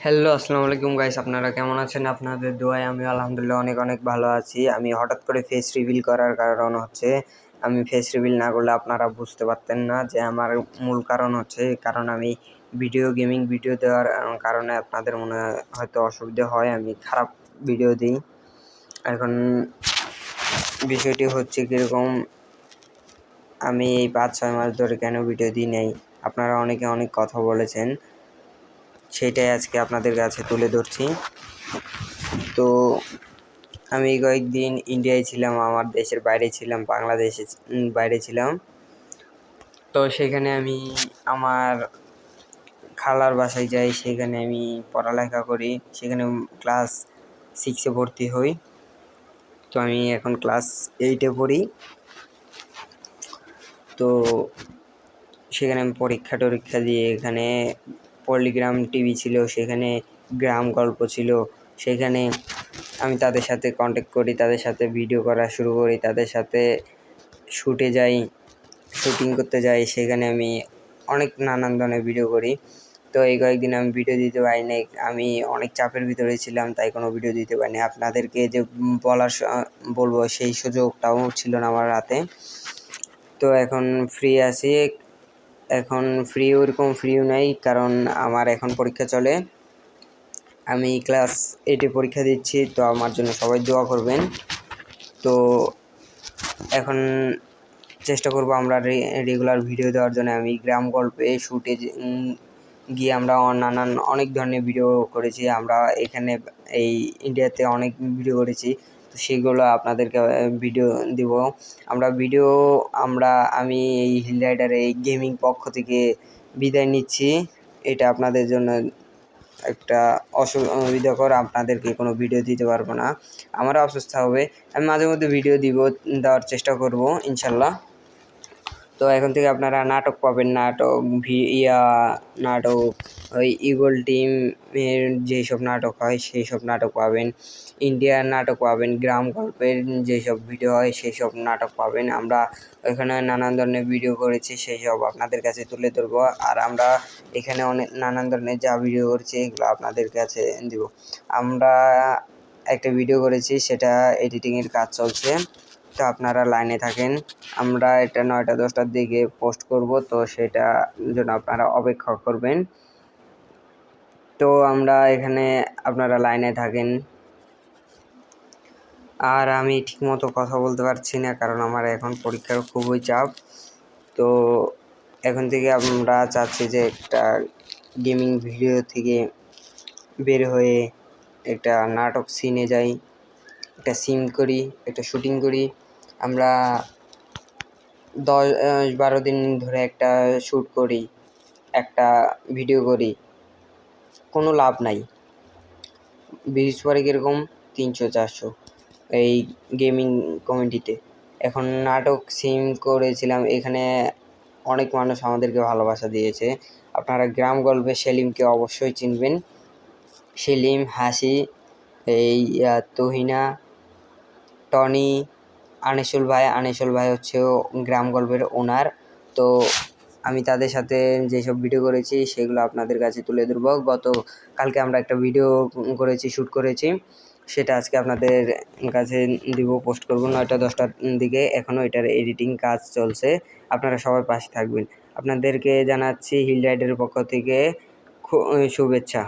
Hello, আসসালামু আলাইকুম guys. আপনারা কেমন আছেন? আপনাদের দোয়ায় আমি আলহামদুলিল্লাহ অনেক অনেক ভালো আছি। আমি হঠাৎ করে ফেস রিভিল করার কারণ হচ্ছে আমি ফেস রিভিল না করলে আপনারা বুঝতে পারতেন না যে আমার মূল কারণ হচ্ছে কারণ আমি গেমিং ভিডিও দেওয়ার কারণে আপনাদের মনে হয়তো অসুবিধা হয়, আমি খারাপ ভিডিও দিই। এখন বিষয়টি হচ্ছে কীরকম, আমি এই 5-6 মাস ধরে কেন ভিডিও দিই নাই, আপনারা অনেকে অনেক কথা বলেছেন, সেটাই আজকে আপনাদের কাছে তুলে ধরছি। তো আমি কয়েকদিন ইন্ডিয়ায় ছিলাম, আমার দেশের বাইরে ছিলাম, বাংলাদেশে বাইরে ছিলাম। তো সেখানে আমি আমার খালার বাসায় যাই, সেখানে আমি পড়ালেখা করি, সেখানে ক্লাস 6-এ ভর্তি হই। তো আমি এখন ক্লাস 8-এ পড়ি। তো সেখানে আমি পরীক্ষা দিয়ে এখানে পল্লিগ্রাম টিভি ছিল, সেখানে গ্রাম গল্প ছিল, সেখানে আমি তাদের সাথে কন্ট্যাক্ট করি, তাদের সাথে ভিডিও করা শুরু করি, তাদের সাথে শুটিং করতে যাই, সেখানে আমি অনেক নানান ধরনের ভিডিও করি। তো এই কয়েকদিন আমি ভিডিও দিতে পারিনি, আমি অনেক চাপের ভিতরে ছিলাম, তাই কোনো ভিডিও দিতে পারিনি। আপনাদেরকে যে বলবো সেই সুযোগটাও ছিল না আমার হাতে। তো এখন ফ্রি আছি, এখন ওরকম ফ্রিও নাই, কারণ আমার এখন পরীক্ষা চলে। আমি ক্লাস 8-এ পরীক্ষা দিচ্ছি, তো আমার জন্য সবাই দোয়া করবেন। তো এখন চেষ্টা করব আমরা রেগুলার ভিডিও দেওয়ার জন্য। আমি গ্রাম গল্পে শুটে গিয়ে আমরা অনেক ধরনের ভিডিও করেছি, আমরা এখানে এই ইন্ডিয়াতে অনেক ভিডিও করেছি, তো সেগুলো আপনাদেরকে ভিডিও দিব। আমি এই হিল রাইডার এই গেমিং পক্ষ থেকে বিদায় নিচ্ছি। এটা আপনাদের জন্য একটা অসুবিধাকর, আপনাদেরকে কোনো ভিডিও দিতে পারবো না, আমারও অসুস্থ হবে। আমি মাঝে মধ্যে ভিডিও দেওয়ার চেষ্টা করব ইনশাল্লাহ। তো এখন থেকে আপনারা নাটক পাবেন, নাটক ওই ইগল টিমের যেসব নাটক হয় সেই সব নাটক পাবেন, ইন্ডিয়ার নাটক পাবেন, গ্রাম গল্পের যেসব ভিডিও হয় সেই সব নাটক পাবেন। আমরা এখানে নানান ধরনের ভিডিও করেছি, সেই সব আপনাদের কাছে তুলে ধরবো। আর আমরা এখানে অনেক নানান ধরনের যা ভিডিও করেছি এগুলো আপনাদের কাছে দিব। আমরা একটা ভিডিও করেছি, সেটা এডিটিংয়ের কাজ চলছে, তো আপনারা লাইনে থাকেন। আমরা এটা 9টা-10টার দিকে পোস্ট করব, তো সেটা জন্য আপনারা অপেক্ষা করবেন। তো আপনারা লাইনে থাকেন। আর আমি ঠিকমতো কথা বলতে পারছি না, কারণ আমার এখন পরীক্ষার খুবই চাপ। তো এখন থেকে আমরা চাচ্ছি যে একটা গেমিং ভিডিও থেকে বের হয়ে একটা নাটক সিনে যাই, একটা সিন করি, একটা শুটিং করি। আমরা 10-12 দিন ধরে একটা শ্যুট করি, একটা ভিডিও করি, কোনো লাভ নাই। ভিউজ পড়ে কীরকম 300-400 এই গেমিং কমিউনিটিতে। এখন নাটক সিন করেছিলাম, এখানে অনেক মানুষ আমাদেরকে ভালোবাসা দিয়েছে। আপনারা গ্রাম গল্পে সেলিমকে অবশ্যই চিনবেন। সেলিম, হাসি, এই তুহিনা, টনি, আনিসুল ভাই হচ্ছে গ্রাম গল্পের ওনার। তো আমি তাদের সাথে যেসব ভিডিও করেছি সেগুলো আপনাদের কাছে তুলে ধরবো। কালকে আমরা একটা ভিডিও শ্যুট করেছি, সেটা আজকে আপনাদের কাছে দিব, পোস্ট করব 9টা-10টার দিকে। এখনও এটার এডিটিং কাজ চলছে, আপনারা সবাই পাশে থাকবেন। আপনাদেরকে জানাচ্ছি হিল রাইডের পক্ষ থেকে শুভেচ্ছা।